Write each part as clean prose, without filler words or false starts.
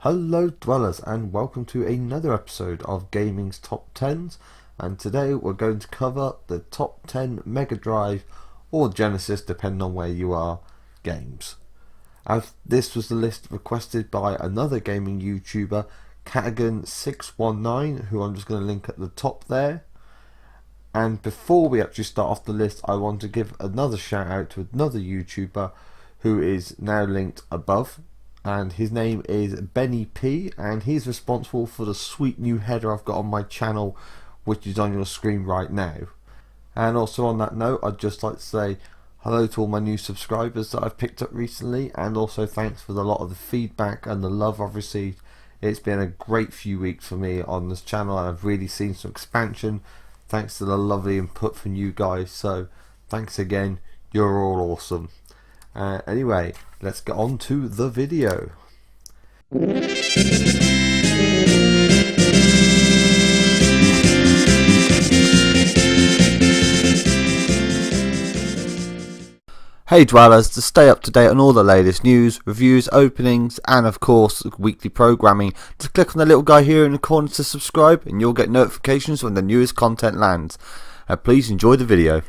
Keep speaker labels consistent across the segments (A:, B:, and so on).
A: Hello dwellers, and welcome to another episode of Gaming's Top 10s, and today we're going to cover the top 10 Mega Drive or Genesis, depending on where you are, games. As this was the list requested by another gaming YouTuber, Catagan619, who I'm just going to link at the top there. And before we actually start off the list, I want to give another shout out to another YouTuber who is now linked above, and his name is Benny P, and he's responsible for the sweet new header I've got on my channel, which is on your screen right now. And also on that note, I'd just like to say hello to all my new subscribers that I've picked up recently, and also thanks for a lot of the feedback and the love I've received. It's been a great few weeks for me on this channel, and I've really seen some expansion thanks to the lovely input from you guys, so thanks again, you're all awesome. Anyway, let's get on to the video. Hey dwellers, to stay up to date on all the latest news, reviews, openings, and of course weekly programming, just click on the little guy here in the corner to subscribe and you'll get notifications when the newest content lands. Please enjoy the video.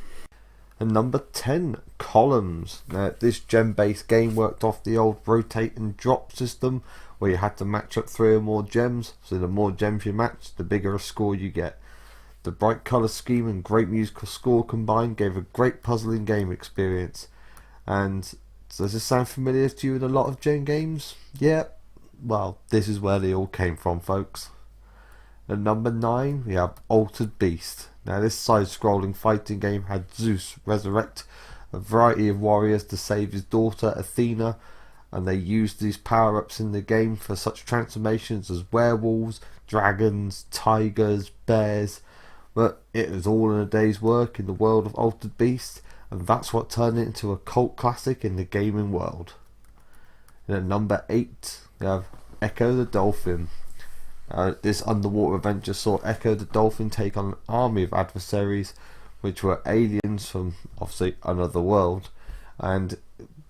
A: And number 10, Columns. Now, this gem-based game worked off the old rotate and drop system, where you had to match up 3 or more gems, so the more gems you match, the bigger a score you get. The bright colour scheme and great musical score combined gave a great puzzling game experience. And does this sound familiar to you in a lot of gen games? Yeah, well, this is where they all came from, folks. At number 9, we have Altered Beast. Now, this side-scrolling fighting game had Zeus resurrect a variety of warriors to save his daughter Athena, and they used these power-ups in the game for such transformations as werewolves, dragons, tigers, bears. But it was all in a day's work in the world of Altered Beast, and that's what turned it into a cult classic in the gaming world. And at number 8, we have Ecco the Dolphin. This underwater adventure saw Ecco the Dolphin take on an army of adversaries, which were aliens from obviously another world, and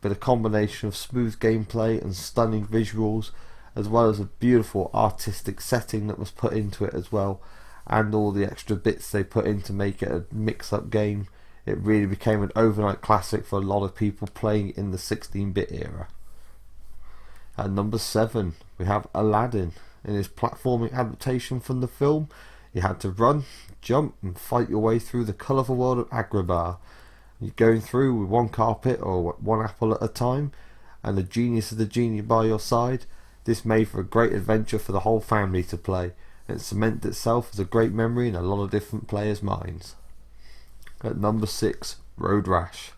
A: with a combination of smooth gameplay and stunning visuals, as well as a beautiful artistic setting that was put into it as well, and all the extra bits they put in to make it a mix-up game. It really became an overnight classic for a lot of people playing in the 16-bit era. At number 7, we have Aladdin. In his platforming adaptation from the film, you had to run, jump and fight your way through the colourful world of Agrabah. You're going through with one carpet or one apple at a time, and the genius of the genie by your side. This made for a great adventure for the whole family to play, and it cemented itself as a great memory in a lot of different players' minds. At number 6, Road Rash.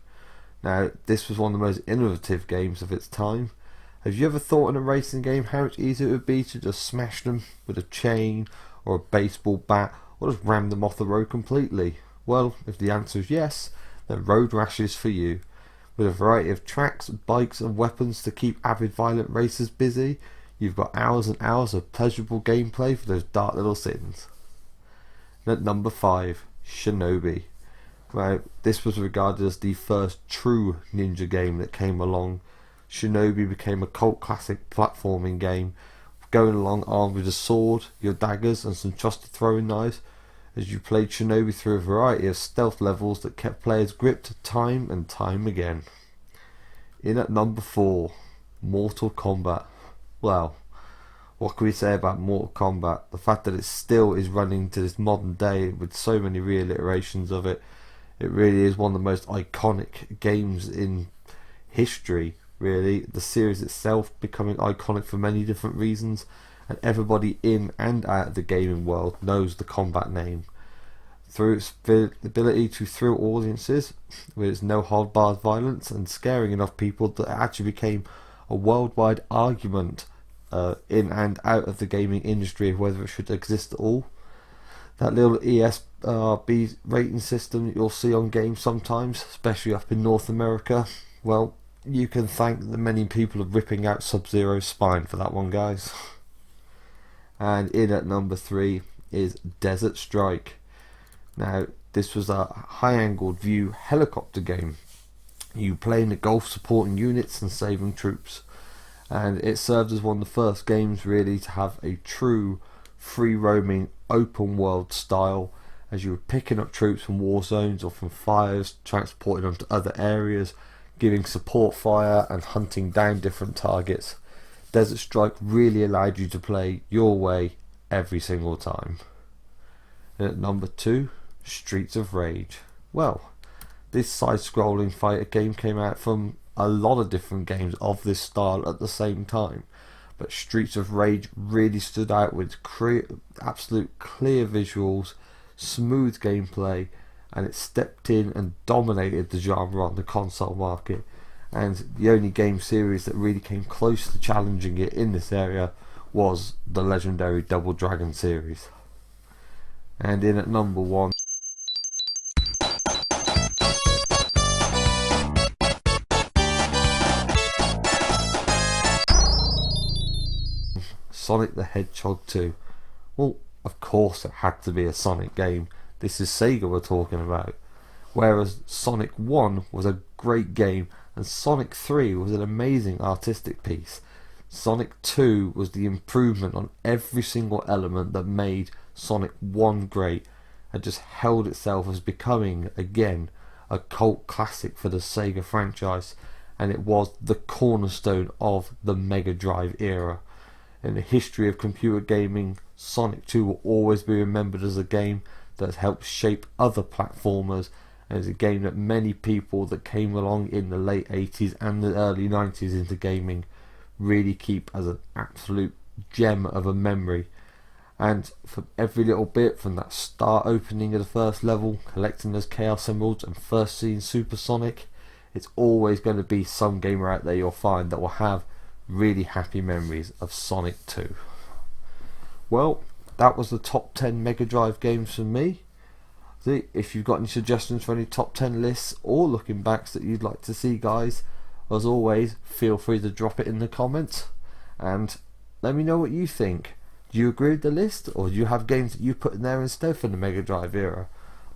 A: Now, this was one of the most innovative games of its time. Have you ever thought in a racing game how much easier it would be to just smash them with a chain or a baseball bat, or just ram them off the road completely? Well, if the answer is yes, then Road Rash is for you. With a variety of tracks, bikes and weapons to keep avid violent racers busy, you've got hours and hours of pleasurable gameplay for those dark little sins. And at number 5, Shinobi. Now, this was regarded as the first true ninja game that came along. Shinobi became a cult classic platforming game, going along armed with a sword, your daggers and some trusted throwing knives, as you played Shinobi through a variety of stealth levels that kept players gripped time and time again. In at number 4, Mortal Kombat. Well, what can we say about Mortal Kombat? The fact that it still is running to this modern day with so many reiterations of it. It really is one of the most iconic games in history, really. The series itself becoming iconic for many different reasons, and everybody in and out of the gaming world knows the Kombat name. Through its ability to thrill audiences with its no hold barred violence and scaring enough people that it actually became a worldwide argument in and out of the gaming industry whether it should exist at all. That little ESRB rating system that you'll see on games sometimes, especially up in North America, well, you can thank the many people of ripping out Sub-Zero's spine for that one, guys. And in at number 3 is Desert Strike. Now, this was a high-angled view helicopter game. You play in the Gulf supporting units and saving troops. and it served as one of the first games really to have a true free roaming open world style, as you were picking up troops from war zones or from fires, transporting them to other areas, giving support fire and hunting down different targets. Desert Strike really allowed you to play your way every single time. And at number 2, Streets of Rage. Well, this side-scrolling fighter game came out from a lot of different games of this style at the same time, but Streets of Rage really stood out with absolute clear visuals, smooth gameplay, and it stepped in and dominated the genre on the console market, and the only game series that really came close to challenging it in this area was the legendary Double Dragon series. And in at number 1, Sonic the Hedgehog 2. Well, of course it had to be a Sonic game. This is Sega we're talking about. Whereas Sonic 1 was a great game and Sonic 3 was an amazing artistic piece, Sonic 2 was the improvement on every single element that made Sonic 1 great, and just held itself as becoming, again, a cult classic for the Sega franchise, and it was the cornerstone of the Mega Drive era. In the history of computer gaming, Sonic 2 will always be remembered as a game that has helped shape other platformers, and is a game that many people that came along in the late 80s and the early 90s into gaming really keep as an absolute gem of a memory. And from every little bit, from that start opening of the first level, collecting those Chaos Emeralds and first seeing Super Sonic, it's always going to be some gamer out there you'll find that will have really happy memories of Sonic 2. Well, that was the top 10 Mega Drive games for me. See, if you've got any suggestions for any top 10 lists or looking backs that you'd like to see, guys, as always, feel free to drop it in the comments and let me know what you think. Do you agree with the list, or do you have games that you put in there instead for the Mega Drive era?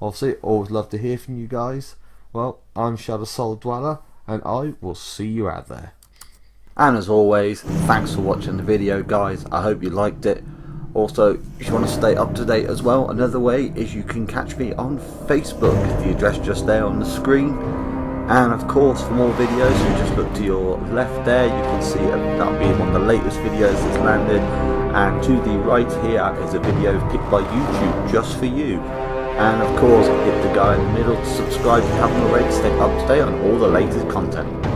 A: Obviously, always love to hear from you guys. Well, I'm Shadow Soul Dweller, and I will see you out there.
B: And as always, thanks for watching the video, guys. I hope you liked it. Also, if you want to stay up to date as well, another way is you can catch me on Facebook. The address just there on the screen. And of course, for more videos, you just look to your left there. You can see that'll be one of the latest videos that's landed. And to the right here is a video picked by YouTube just for you. And of course, hit the guy in the middle to subscribe if you haven't already to stay up to date on all the latest content.